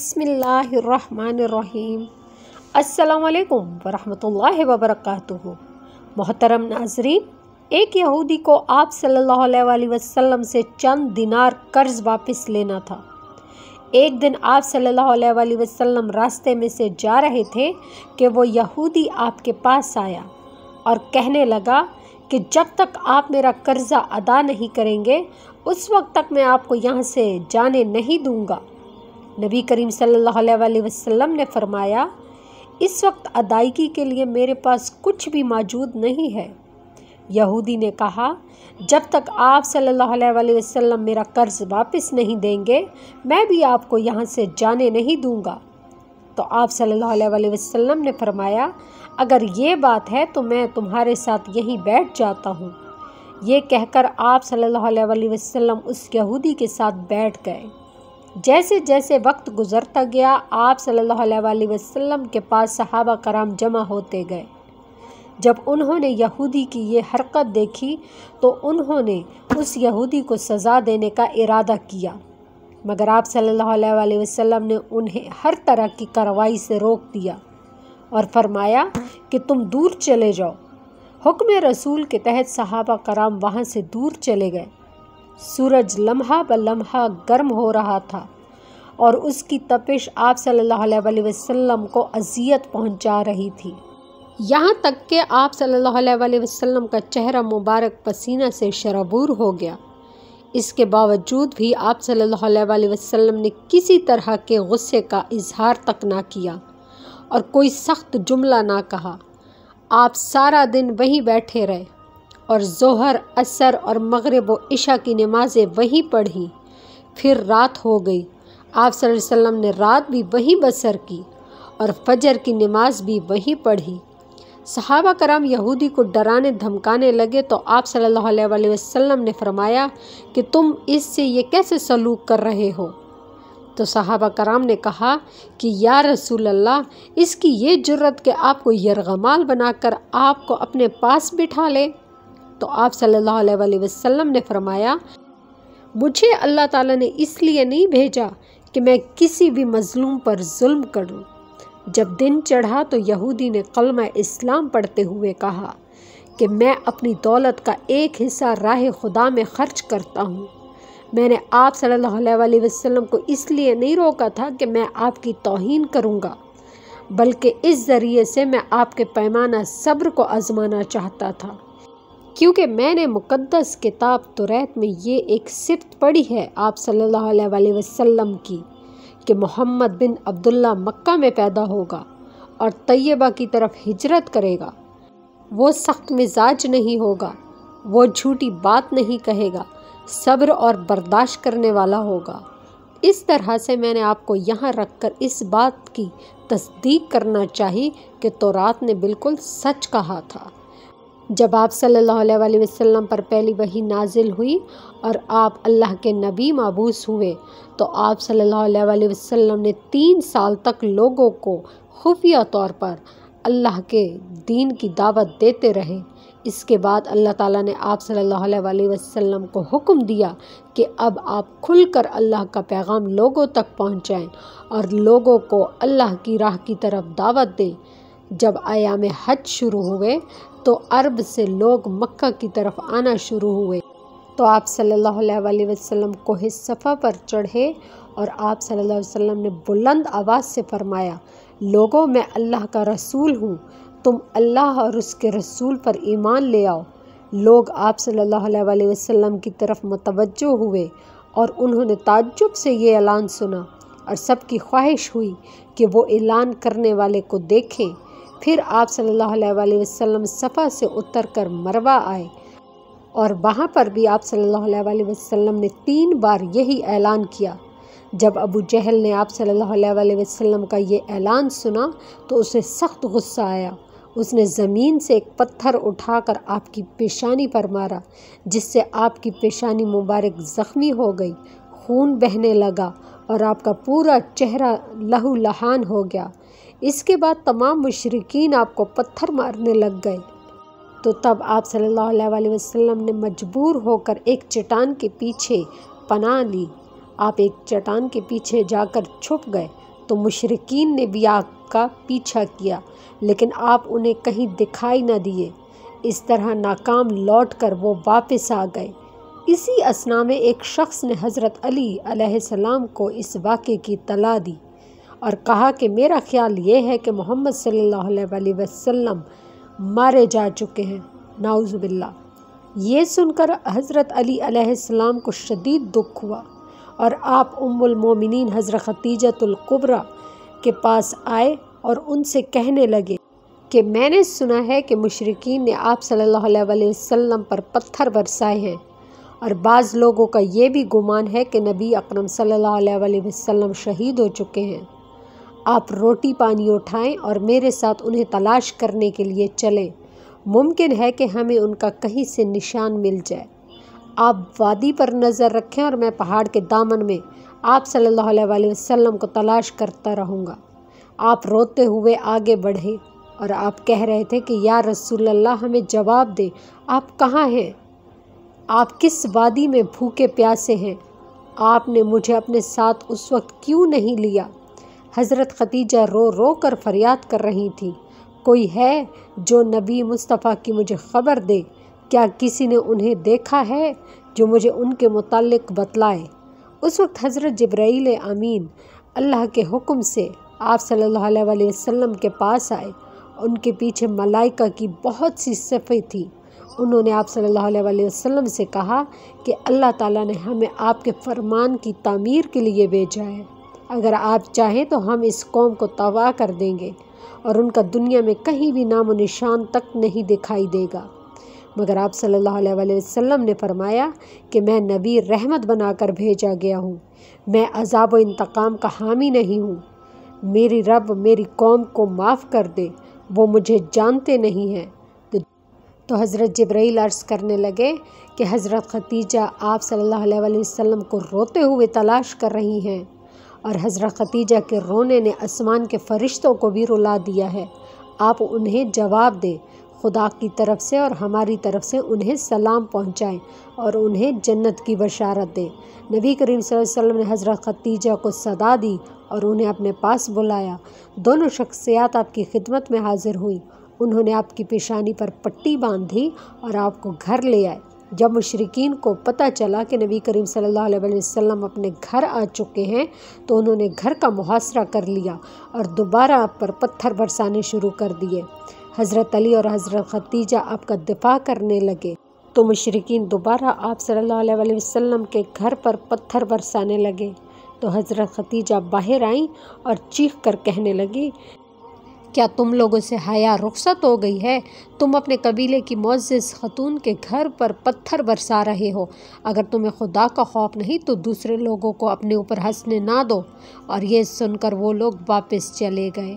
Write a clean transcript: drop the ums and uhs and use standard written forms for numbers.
बिस्मिल्लाहिर्रहमानिर्रहीम। अस्सलाम वालेकुम वरहमतुल्लाहि वबरकातुहू। मोहतरम नाजरीन, एक यहूदी को आप सल्लल्लाहु अलैहि वसल्लम से चंद दिनार कर्ज वापस लेना था। एक दिन आप सल्लल्लाहु अलैहि वसल्लम रास्ते में से जा रहे थे कि वो यहूदी आपके पास आया और कहने लगा कि जब तक आप मेरा कर्जा अदा नहीं करेंगे उस वक्त तक मैं आपको यहाँ से जाने नहीं दूँगा। नबी करीम सल्लल्लाहु अलैहि वसल्लम ने फरमाया, इस वक्त अदायगी के लिए मेरे पास कुछ भी मौजूद नहीं है। यहूदी ने कहा, जब तक आप सल्लल्लाहु अलैहि वसल्लम मेरा कर्ज वापस नहीं देंगे मैं भी आपको यहाँ से जाने नहीं दूँगा। तो आप सल्लल्लाहु अलैहि वसल्लम ने फरमाया, अगर ये बात है तो मैं तुम्हारे साथ यहीं बैठ जाता हूँ। ये कहकर आप सल्लल्लाहु अलैहि वसल्लम उस यहूदी के साथ बैठ गए। जैसे जैसे वक्त गुज़रता गया आप सल्लल्लाहु अलैहि वसल्लम के पास सहाबा कराम जमा होते गए। जब उन्होंने यहूदी की ये हरकत देखी तो उन्होंने उस यहूदी को सज़ा देने का इरादा किया, मगर आप सल्लल्लाहु अलैहि वसल्लम ने उन्हें हर तरह की कार्रवाई से रोक दिया और फरमाया कि तुम दूर चले जाओ। हुक्म रसूल के तहत सहाबा कराम वहाँ से दूर चले गए। सूरज लम्हा ब लम्हा गर्म हो रहा था और उसकी तपिश आप सल्लल्लाहु अलैहि वसल्लम को अज़ियत पहुंचा रही थी। यहाँ तक कि आप सल्लल्लाहु अलैहि वसल्लम का चेहरा मुबारक पसीना से शराबूर हो गया। इसके बावजूद भी आप सल्लल्लाहु अलैहि वसल्लम ने किसी तरह के गुस्से का इजहार तक ना किया और कोई सख्त जुमला ना कहा। आप सारा दिन वहीं बैठे रहे और ज़ोहर, असर और मगरिब व इशा की नमाज़ें वहीं पढ़ी। फिर रात हो गई। आप सल्लल्लाहु अलैहि वसल्लम ने रात भी वहीं बसर की और फजर की नमाज भी वहीं पढ़ी। सहाबा कराम यहूदी को डराने धमकाने लगे तो आप सल्लल्लाहु अलैहि वसल्लम ने फरमाया कि तुम इससे ये कैसे सलूक कर रहे हो। तो सहाबा कराम ने कहा कि या रसूल अल्लाह, इसकी ये जुर्रत कि आपको यरगमाल बनाकर आपको अपने पास बिठा ले। तो आप सल्लल्लाहु अलैहि वसल्लम ने फरमाया, मुझे अल्लाह ताला ने इसलिए नहीं भेजा कि मैं किसी भी मज़लूम पर जुल्म करूं। जब दिन चढ़ा तो यहूदी ने कलमा इस्लाम पढ़ते हुए कहा कि मैं अपनी दौलत का एक हिस्सा राह खुदा में खर्च करता हूं। मैंने आप सल्लल्लाहु अलैहि वसल्लम को इसलिए नहीं रोका था कि मैं आपकी तौहीन करूंगा, बल्कि इस ज़रिए से मैं आपके पैमाना सब्र को आज़माना चाहता था, क्योंकि मैंने मुक़द्दस किताब तौरात में ये एक सिफ़त पढ़ी है आप सल्लल्लाहु अलैहि वसल्लम की कि मोहम्मद बिन अब्दुल्ला मक्का में पैदा होगा और तैयबा की तरफ हिजरत करेगा। वो सख्त मिजाज नहीं होगा, वो झूठी बात नहीं कहेगा, सब्र और बर्दाश्त करने वाला होगा। इस तरह से मैंने आपको यहाँ रखकर इस बात की तस्दीक करना चाहिए कि तौरात ने बिल्कुल सच कहा था। जब आप सल्लल्लाहु अलैहि वसल्लम पर पहली वही नाजिल हुई और आप अल्लाह के नबी मबूस हुए तो आप सल्लल्लाहु अलैहि वसल्लम ने 3 साल तक लोगों को खुफिया तौर पर अल्लाह के दीन की दावत देते रहे। इसके बाद अल्लाह ताला ने आप सल्लल्लाहु अलैहि वसल्लम को हुक्म दिया कि अब आप खुलकर अल्लाह का पैगाम लोगों तक पहुंचाएं और लोगों को अल्लाह की राह की तरफ दावत दें। जब आयाम हज शुरू हुए तो अरब से लोग मक्का की तरफ आना शुरू हुए तो आप सल्लल्लाहु अलैहि वसल्लम कोहे सफ़ा पर चढ़े और आप सल्लल्लाहु अलैहि वसल्लम ने बुलंद आवाज़ से फरमाया, लोगों, मैं अल्लाह का रसूल हूँ, तुम अल्लाह और उसके रसूल पर ईमान ले आओ। लोग आप सल्लल्लाहु अलैहि वसल्लम की तरफ मुतवज्जो हुए और उन्होंने ताज्जुब से ये ऐलान सुना और सबकी ख्वाहिश हुई कि वो ऐलान करने वाले को देखें। फिर आप सल्लल्लाहु अलैहि वसल्लम सफ़ा से उतरकर मरवा आए और वहाँ पर भी आप सल्लल्लाहु अलैहि वसल्लम ने 3 बार यही ऐलान किया। जब अबू जहल ने आप सल्लल्लाहु अलैहि वसल्लम का ये ऐलान सुना तो उसे सख्त गुस्सा आया। उसने ज़मीन से एक पत्थर उठाकर आपकी पेशानी पर मारा, जिससे आपकी पेशानी मुबारक ज़ख्मी हो गई, खून बहने लगा और आपका पूरा चेहरा लहू लहान हो गया। इसके बाद तमाम मुशरिकीन आपको पत्थर मारने लग गए। तो तब आप सल्लल्लाहु अलैहि वसल्लम ने मजबूर होकर एक चट्टान के पीछे पनाह ली। आप एक चट्टान के पीछे जाकर छुप गए تو مشرکین نے بھی آگ کا پیچھا کیا، لیکن آپ انہیں کہیں دکھائی نہ دیے۔ اس طرح ناکام لوٹ کر وہ واپس آ گئے۔ اسی اثنا میں ایک شخص نے حضرت علی علیہ السلام کو اس واقعے کی اطلاع دی اور کہا کہ میرا خیال یہ ہے کہ محمد صلی اللہ علیہ وسلم مارے جا چکے ہیں، نعوذ باللہ۔ یہ سن کر حضرت علی علیہ السلام کو شدید دکھ ہوا اور آپ ام المومنین حضرت خدیجۃ الکبریٰ کے پاس آئے اور ان سے کہنے لگے کہ میں نے سنا ہے کہ مشرکین نے آپ صلی اللہ علیہ وسلم پر پتھر برسائے ہیں، اور بعض لوگوں کا یہ بھی گمان ہے کہ نبی اکرم صلی اللہ علیہ وسلم شہید ہو چکے ہیں۔ آپ روٹی پانی اٹھائیں اور میرے ساتھ انہیں تلاش کرنے کے لیے چلیں، ممکن ہے کہ ہمیں ان کا کہیں سے نشان مل جائے۔ آپ وادی پر نظر رکھیں اور میں پہاڑ کے دامن میں آپ صلی اللہ علیہ وسلم کو تلاش کرتا رہوں گا۔ آپ روتے ہوئے آگے بڑھے اور آپ کہہ رہے تھے کہ یا رسول اللہ، ہمیں جواب دے، آپ کہاں ہیں؟ آپ کس وادی میں بھوکے پیاسے ہیں؟ آپ نے مجھے اپنے ساتھ اس وقت کیوں نہیں لیا؟ حضرت خدیجہ رو رو کر فریاد کر رہی تھیں، کوئی ہے جو نبی مصطفیٰ کی مجھے خبر دے؟ کیا کسی نے انہیں دیکھا ہے جو مجھے ان کے متعلق بتلائے؟ اس وقت حضرت جبرائیل امین اللہ کے حکم سے آپ صلی اللہ علیہ وسلم کے پاس آئے۔ ان کے پیچھے ملائکہ کی بہت سی صفیں تھیں۔ انہوں نے آپ صلی اللہ علیہ وسلم سے کہا کہ اللہ تعالیٰ نے ہمیں آپ کے فرمان کی تعمیر کے لیے بھیجا ہے۔ اگر آپ چاہیں تو ہم اس قوم کو تباہ کر دیں گے اور ان کا دنیا میں کہیں بھی نام و نشان تک نہیں دکھائی دے گا۔ مگر آپ صلی اللہ علیہ وسلم نے فرمایا کہ میں نبی رحمت بنا کر بھیجا گیا ہوں، میں عذاب و انتقام کا حامی نہیں ہوں۔ میری رب میری قوم کو معاف کر دے، وہ مجھے جانتے نہیں ہیں۔ تو حضرت جبرائیل عرض کرنے لگے کہ حضرت خدیجہ آپ صلی اللہ علیہ وسلم کو روتے ہوئے تلاش کر رہی ہیں، اور حضرت خدیجہ کے رونے نے آسمان کے فرشتوں کو بھی رلا دیا ہے۔ آپ انہیں جواب دیں، خدا کی طرف سے اور ہماری طرف سے انہیں سلام پہنچائیں اور انہیں جنت کی بشارت دیں۔ نبی کریم صلی اللہ علیہ وسلم نے حضرت خدیجہ کو صدا دی اور انہیں اپنے پاس بلایا۔ دونوں شخصیات آپ کی خدمت میں حاضر ہوئیں۔ انہوں نے آپ کی پیشانی پر پٹی باندھی اور آپ کو گھر لے آئے۔ جب مشرکین کو پتہ چلا کہ نبی کریم صلی اللہ علیہ وسلم اپنے گھر آ چکے ہیں تو انہوں نے گھر کا محاصرہ کر لیا اور دوبارہ آپ پر پتھر برسانے شروع کر دیے۔ حضرت علی اور حضرت خدیجہ آپ کا دفاع کرنے لگے تو مشرکین دوبارہ آپ صلی اللہ علیہ وسلم کے گھر پر پتھر برسانے لگے۔ تو حضرت خدیجہ باہر آئیں اور چیخ کر کہنے لگی، کیا تم لوگوں سے حیا رخصت ہو گئی ہے؟ تم اپنے قبیلے کی معزز خاتون کے گھر پر پتھر برسا رہے ہو۔ اگر تمہیں خدا کا خوف نہیں تو دوسرے لوگوں کو اپنے اوپر ہنسنے نہ دو۔ اور یہ سن کر وہ لوگ واپس چلے گئے۔